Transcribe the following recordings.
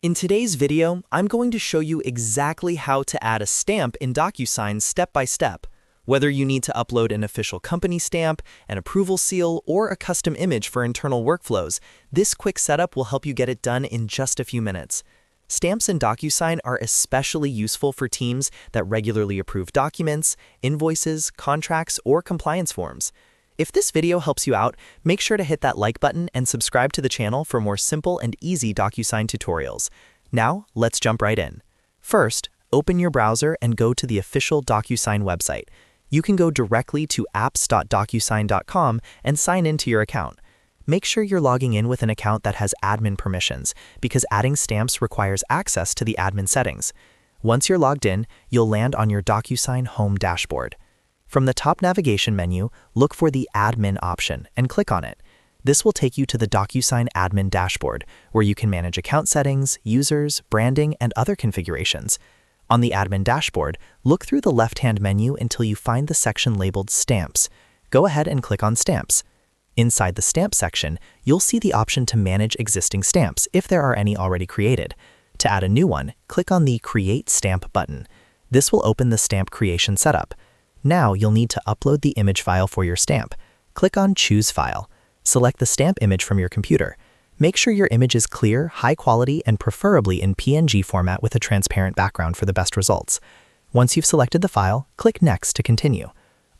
In today's video, I'm going to show you exactly how to add a stamp in DocuSign step by step. Whether you need to upload an official company stamp, an approval seal, or a custom image for internal workflows, this quick setup will help you get it done in just a few minutes. Stamps in DocuSign are especially useful for teams that regularly approve documents, invoices, contracts, or compliance forms. If this video helps you out, make sure to hit that like button and subscribe to the channel for more simple and easy DocuSign tutorials. Now, let's jump right in. First, open your browser and go to the official DocuSign website. You can go directly to apps.docusign.com and sign into your account. Make sure you're logging in with an account that has admin permissions, because adding stamps requires access to the admin settings. Once you're logged in, you'll land on your DocuSign home dashboard. From the top navigation menu, look for the Admin option and click on it. This will take you to the DocuSign Admin dashboard, where you can manage account settings, users, branding, and other configurations. On the Admin dashboard, look through the left-hand menu until you find the section labeled Stamps. Go ahead and click on Stamps. Inside the Stamp section, you'll see the option to manage existing stamps if there are any already created. To add a new one, click on the Create Stamp button. This will open the stamp creation setup. Now you'll need to upload the image file for your stamp. Click on Choose File. Select the stamp image from your computer. Make sure your image is clear, high quality, and preferably in PNG format with a transparent background for the best results. Once you've selected the file, click Next to continue.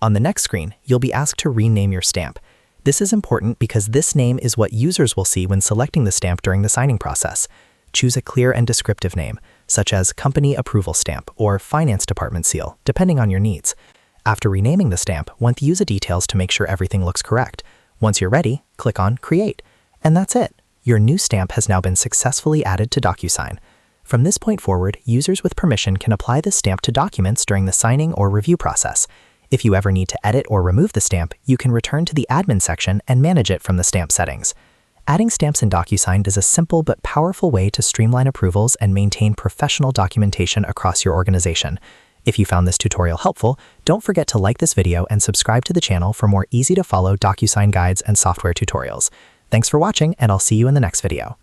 On the next screen, you'll be asked to rename your stamp. This is important because this name is what users will see when selecting the stamp during the signing process. Choose a clear and descriptive name, such as Company Approval Stamp or Finance Department Seal, depending on your needs. After renaming the stamp, want the user details to make sure everything looks correct. Once you're ready, click on Create. And that's it. Your new stamp has now been successfully added to DocuSign. From this point forward, users with permission can apply this stamp to documents during the signing or review process. If you ever need to edit or remove the stamp, you can return to the Admin section and manage it from the stamp settings. Adding stamps in DocuSign is a simple but powerful way to streamline approvals and maintain professional documentation across your organization. If you found this tutorial helpful, don't forget to like this video and subscribe to the channel for more easy-to-follow DocuSign guides and software tutorials. Thanks for watching, and I'll see you in the next video.